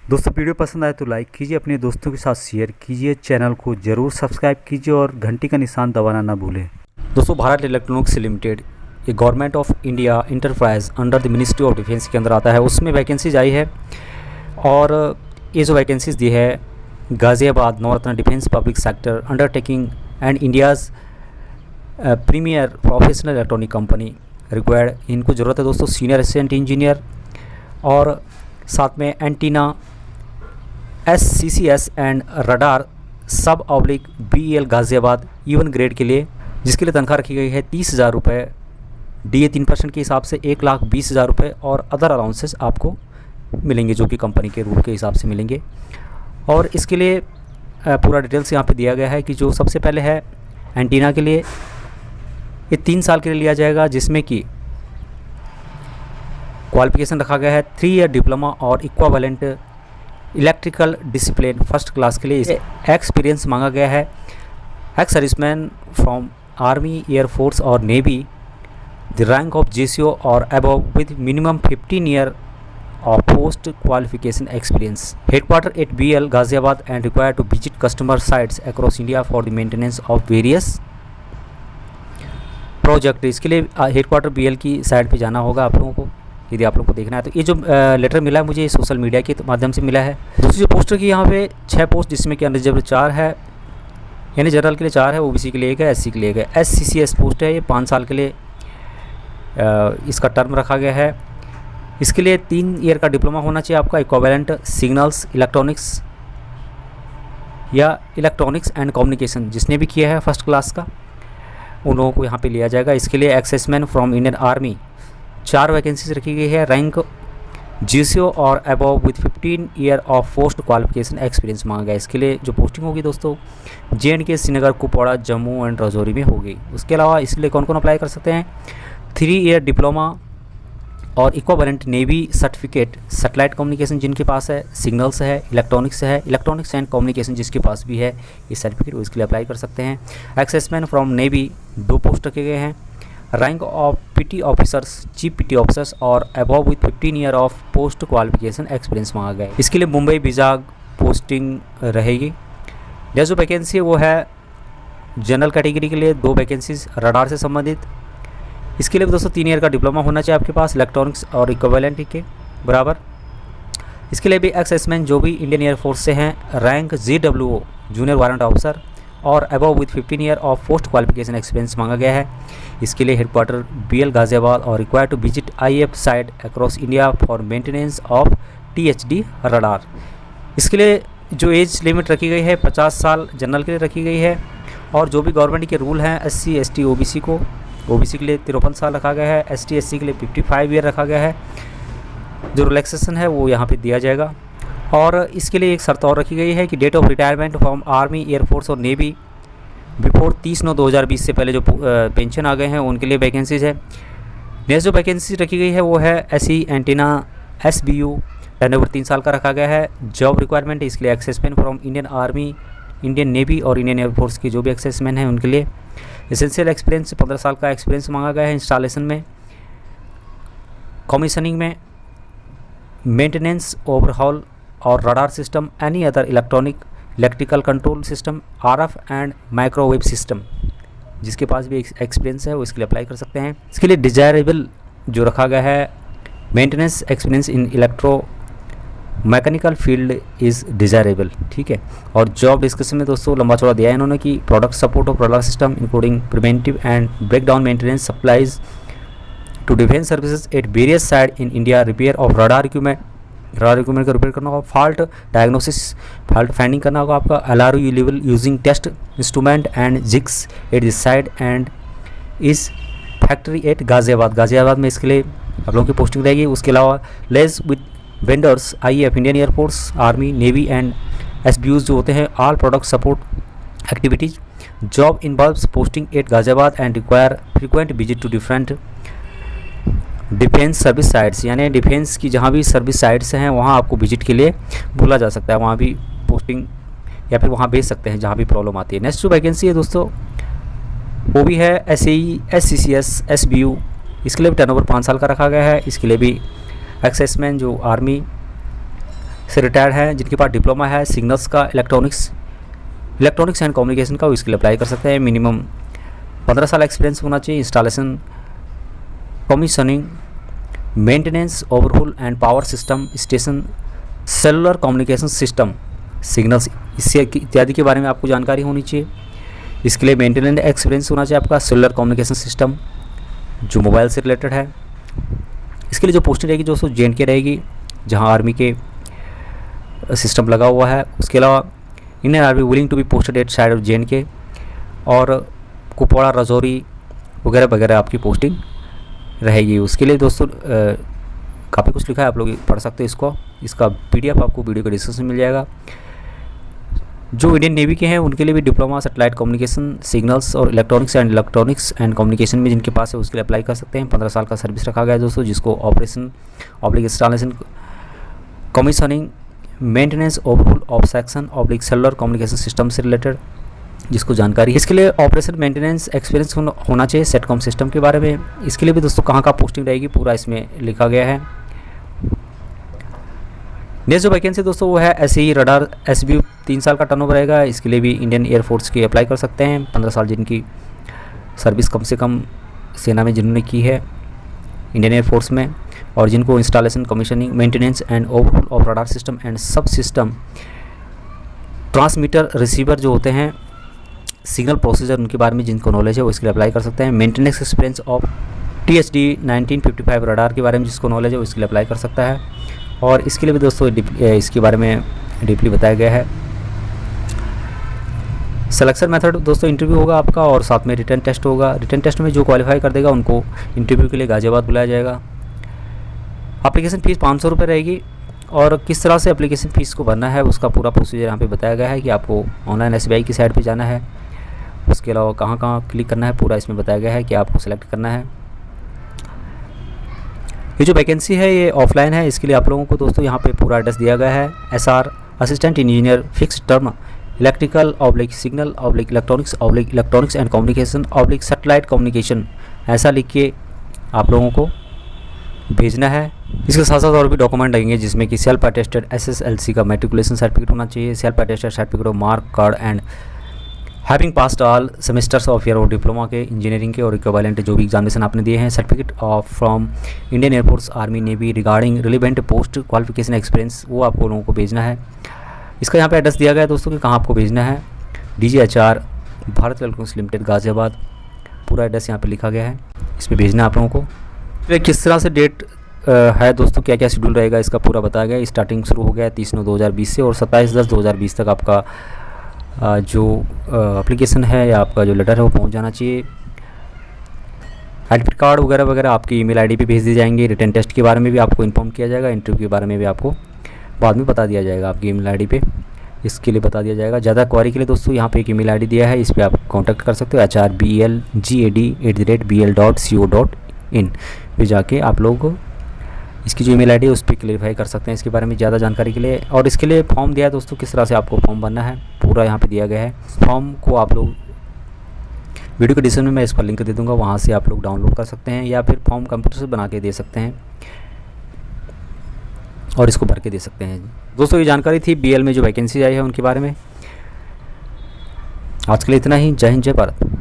दोस्तों वीडियो पसंद आए तो लाइक कीजिए, अपने दोस्तों के साथ शेयर कीजिए, चैनल को ज़रूर सब्सक्राइब कीजिए और घंटी का निशान दबाना ना भूलें। दोस्तों भारत इलेक्ट्रॉनिक्स लिमिटेड ये government of India enterprise under the ministry of defence के अंदर आता है, उसमें वैकेंसीज आई है। और ये जो वैकेंसीज दी है Ghaziabad Navratna defence public sector undertaking and India's premier professional electronic company required. इनको ज़रूरत है दोस्तों सीनियर असिस्टेंट इंजीनियर और साथ में एंटीना SCCS एंड रडार सब oblique BEL Ghaziabad even grade के लिए, जिसके लिए तनख्वाह रखी गई है 30,000 रुपये, DA 3% के हिसाब से 1,20,000 रुपये और अदर अलाउंसेस आपको मिलेंगे जो कि कंपनी के रूल के हिसाब से मिलेंगे। और इसके लिए पूरा डिटेल्स यहाँ पे दिया गया है कि जो सबसे पहले है एंटीना के लिए ये 3 साल के लिए लिया जाएगा, जिसमें कि क्वालिफिकेशन रखा गया है 3 ईयर डिप्लोमा और equivalent electrical discipline first class के लिए एक्सपीरियंस मांगा गया है। Ex serviceman from army, air force और navy the rank of JCO और above with minimum 15 year of post qualification experience. Headquarter at BL Ghaziabad and required to visit customer sites across India for the maintenance of various project। इसके लिए headquarter BL की site पे जाना होगा आप लोगों को, यदि आप लोगों को देखना है तो। ये जो लेटर मिला है मुझे सोशल मीडिया के माध्यम से मिला है। दूसरी जो पोस्टर की यहाँ पे 6 पोस्ट, जिसमें कि अनरिजर्व 4 है, यानी जनरल के लिए 4 है, OBC के लिए 1 है, SC के लिए 1 है। SCCS पोस्ट है, ये 5 साल के लिए इसका टर्म रखा गया है। इसके लिए 3 ईयर का डिप्लोमा होना चाहिए आपका, इक्विवेलेंट सिग्नल्स इलेक्ट्रॉनिक्स या इलेक्ट्रॉनिक्स एंड कम्युनिकेशन जिसने भी किया है फर्स्ट क्लास का, उन लोगों को यहाँ पे लिया जाएगा। इसके लिए ex serviceman from Indian army 4 vacancies रखी गई है। रैंक JCO और above with 15 year of post qualification experience मांगा गया। इसके लिए जो पोस्टिंग होगी दोस्तों JNK, श्रीनगर, कुपवाड़ा, जम्मू एंड राजौरी में होगी। उसके अलावा इसके लिए कौन कौन अप्लाई कर सकते हैं? 3 ईयर डिप्लोमा और equivalent navy certificate satellite communication जिनके पास है, सिग्नल्स है, इलेक्ट्रॉनिक्स है, इलेक्ट्रॉनिक्स एंड कम्युनिकेशन जिसके पास भी है ये सर्टिफिकेट, वो इसके लिए अप्लाई कर सकते हैं। एक्सेसमैन फ्रॉम नेवी 2 पोस्ट रखे गए हैं। Rank of PT officers, chief PT officers और above with 15 year of post qualification experience मांगा गया है। इसके लिए मुंबई विजाग पोस्टिंग रहेगी। यह जो वैकेंसी है वो है जनरल कैटेगरी के लिए 2 वैकेंसीज रडार से संबंधित। इसके लिए दोस्तों 3 ईयर का डिप्लोमा होना चाहिए आपके पास इलेक्ट्रॉनिक्स और इक्विवेलेंट के बराबर। इसके लिए भी एक्सेसमैन जो भी इंडियन एयरफोर्स से हैं, rank JWO junior warrant officer और above with 15 year of post qualification experience मांगा गया है। इसके लिए हेडक्वार्टर BL गाज़ियाबाद और require to visit IF site across India for maintenance of THD radar. इसके लिए जो एज लिमिट रखी गई है 50 साल जनरल के लिए रखी गई है। और जो भी गवर्नमेंट के रूल हैं SC ST OBC के लिए 53 साल रखा गया है, ST SC के लिए 55 ईयर रखा गया है। जो रिलैक्सेशन है वो यहाँ पे दिया जाएगा। और इसके लिए एक शर्त और रखी गई है कि date of retirement from army, air force और नेवी बिफोर 30/9/2020 से पहले जो पेंशन आ गए हैं उनके लिए वैकेंसीज है। नेक्स्ट जो वैकेंसी रखी गई है वो है SE एंटीना SBU, टर्नओवर 3 साल का रखा गया है। जॉब रिक्वायरमेंट इसके लिए ex serviceman from Indian army, Indian navy और इंडियन एयरफोर्स के जो भी एक्सेसमैन हैं उनके लिए एसेंशियल एक्सपीरियंस 15 साल का एक्सपीरियंस मांगा गया है। इंस्टॉलेशन में, कमीशनिंग में, मेंटेनेंस, ओवरहॉल और radar system, any other electrical control system, RF and microwave system जिसके पास भी एक्सपीरियंस है वो इसके लिए अप्लाई कर सकते हैं। इसके लिए डिजायरेबल जो रखा गया है maintenance experience in electro mechanical field is desirable, ठीक है। और जॉब डिस्क्रिप्शन में दोस्तों लंबा चौड़ा दिया है इन्होंने कि product support of radar system including preventive and breakdown maintenance supplies to defence services at various side in India, repair of radar equipment का रिपेयर करना होगा, फॉल्ट डायग्नोसिस, फॉल्ट फाइंडिंग करना होगा आपका, LRU level using test instrument and jigs at this side and इस factory at Ghaziabad में इसके लिए आप लोगों की पोस्टिंग रहेगी। उसके अलावा liaise with vendors IF, Indian air force, army, navy and SBUs जो होते हैं, all product support activities. Job involves posting at Ghaziabad and require frequent visit to different defence service sites, यानी डिफेंस की जहाँ भी सर्विस साइट्स हैं वहाँ आपको विजिट के लिए बोला जा सकता है, वहाँ भी पोस्टिंग या फिर वहाँ भेज सकते हैं जहाँ भी प्रॉब्लम आती है। नेक्स्ट जो वैकेंसी है दोस्तों वो भी है SAE SCCS SBU, इसके लिए भी टर्नओवर 5 साल का रखा गया है। इसके लिए भी एक्सेसमैन जो आर्मी से रिटायर्ड हैं, जिनके पास डिप्लोमा है सिग्नल्स का, इलेक्ट्रॉनिक्स एंड कम्युनिकेशन का, वो इसके लिए अप्लाई कर सकते हैं। मिनिमम 15 साल एक्सपीरियंस होना चाहिए। Installation, commissioning, maintenance, overhaul and power system station, cellular communication system, signals इससे इत्यादि के बारे में आपको जानकारी होनी चाहिए। इसके लिए मेंटेनेंस एक्सपीरियंस होना चाहिए आपका। सेलुलर कम्युनिकेशन सिस्टम जो मोबाइल से रिलेटेड है। इसके लिए जो पोस्टिंग रहेगी दोस्तों J&K रहेगी, जहां आर्मी के सिस्टम लगा हुआ है। उसके अलावा Indian army willing to be posted at side of J&K, और कुपवाड़ा, राजौरी वगैरह वगैरह आपकी पोस्टिंग रहेगी। उसके लिए दोस्तों काफ़ी कुछ लिखा है, आप लोग पढ़ सकते हैं इसको। इसका PDF आपको वीडियो के डिस्क्रिप्शन में मिल जाएगा। जो इंडियन नेवी के हैं उनके लिए भी डिप्लोमा सैटेलाइट कम्युनिकेशन, सिग्नल्स और इलेक्ट्रॉनिक्स एंड कम्युनिकेशन में जिनके पास है उसके लिए अप्लाई कर सकते हैं। 15 साल का सर्विस रखा गया है दोस्तों, जिसको operation, installation, commissioning, maintenance, overhaul of section, cellular communication system से रिलेटेड जिसको जानकारी है। इसके लिए ऑपरेशन मेंटेनेंस एक्सपीरियंस होना चाहिए सेटकॉम सिस्टम के बारे में। इसके लिए भी दोस्तों कहाँ का पोस्टिंग रहेगी पूरा इसमें लिखा गया है। नेक्स्ट जो वैकेंसी दोस्तों वो है SAE रडार SBU, 3 साल का टर्नओवर रहेगा। इसके लिए भी इंडियन एयरफोर्स के अप्लाई कर सकते हैं। 15 साल जिनकी सर्विस कम से कम सेना में जिन्होंने की है इंडियन एयरफोर्स में, और जिनको installation, commissioning, maintenance and overhaul of radar system and sub system, transmitter, receiver जो होते हैं, सिग्नल प्रोसीजर, उनके बारे में जिनको नॉलेज है वो इसके लिए अप्लाई कर सकते हैं। Maintenance experience of THD 1955 radar के बारे में जिसको नॉलेज है वो इसके लिए अप्लाई कर सकता है। और इसके लिए भी दोस्तों इसके बारे में डीपली बताया गया है। सिलेक्शन मेथड दोस्तों इंटरव्यू होगा आपका, और साथ में रिटन टेस्ट होगा। रिटन टेस्ट में जो क्वालिफाई कर देगा उनको इंटरव्यू के लिए गाजियाबाद बुलाया जाएगा। एप्लीकेशन फ़ीस 500 रुपये रहेगी, और किस तरह से एप्लीकेशन फ़ीस को भरना है उसका पूरा प्रोसीजर यहाँ पे बताया गया है कि आपको ऑनलाइन SBI की साइट पे जाना है। उसके अलावा कहाँ कहाँ क्लिक करना है पूरा इसमें बताया गया है कि आपको सेलेक्ट करना है। ये जो वैकेंसी है ये ऑफलाइन है। इसके लिए आप लोगों को दोस्तों यहाँ पे पूरा एड्रेस दिया गया है। SR assistant engineer fix term electrical signal electronics and communication satellite communication, ऐसा लिख के आप लोगों को भेजना है। इसके साथ साथ और भी डॉक्यूमेंट लगेंगे जिसमें कि सेल्फ अटेस्टेड SSLC का मैट्रिकुलेशन सर्टिफिकेट होना चाहिए, self attested certificate of mark card and having passed all semesters of year और डिप्लोमा के इंजीनियरिंग के और इक्विवेलेंट जो भी एग्जामिनेशन आपने दिए हैं, certificate of from Indian air force, army, navy regarding relevant post qualification experience, वो आपको लोगों को भेजना है। इसका यहाँ पे एड्रेस दिया गया है दोस्तों कि कहाँ आपको भेजना है। DGHR Bharat electronics limited Ghaziabad, पूरा एड्रेस यहाँ पे लिखा गया है, इस पर भेजना है आप लोगों को। फिर किस तरह से डेट है दोस्तों, क्या क्या शेड्यूल रहेगा इसका पूरा बताया गया है। स्टार्टिंग शुरू हो गया है 30/9/2020 से, और 27/10/2020 तक आपका जो एप्लीकेशन है या आपका जो लेटर है वो पहुंच जाना चाहिए। एडमिट कार्ड वगैरह वगैरह आपकी ईमेल आईडी पे भेज दी जाएंगे। रिटन टेस्ट के बारे में भी आपको इन्फॉर्म किया जाएगा। इंटरव्यू के बारे में भी आपको बाद में बता दिया जाएगा आपकी ईमेल आईडी पे, इसके लिए बता दिया जाएगा। ज़्यादा क्वारी के लिए दोस्तों यहाँ पे एक ईमेल आईडी दिया है, इस पर आप कॉन्टैक्ट कर सकते हो hrbelgad@bl.co.in पे जाके आप लोग इसकी जो ईमेल आईडी है उस पर क्लेरिफाई कर सकते हैं इसके बारे में ज़्यादा जानकारी के लिए। और इसके लिए फॉर्म दिया है दोस्तों, किस तरह से आपको फॉर्म भरना है पूरा यहाँ पे दिया गया है। फॉर्म को आप लोग वीडियो के डिस्क्रिप्शन में मैं इसका लिंक दे दूँगा, वहाँ से आप लोग डाउनलोड कर सकते हैं, या फिर फॉर्म कंप्यूटर से बना के दे सकते हैं और इसको भर के दे सकते हैं। दोस्तों ये जानकारी थी BL में जो वैकेंसी आई है उनके बारे में। आज के लिए इतना ही। जय हिंद, जय भारत।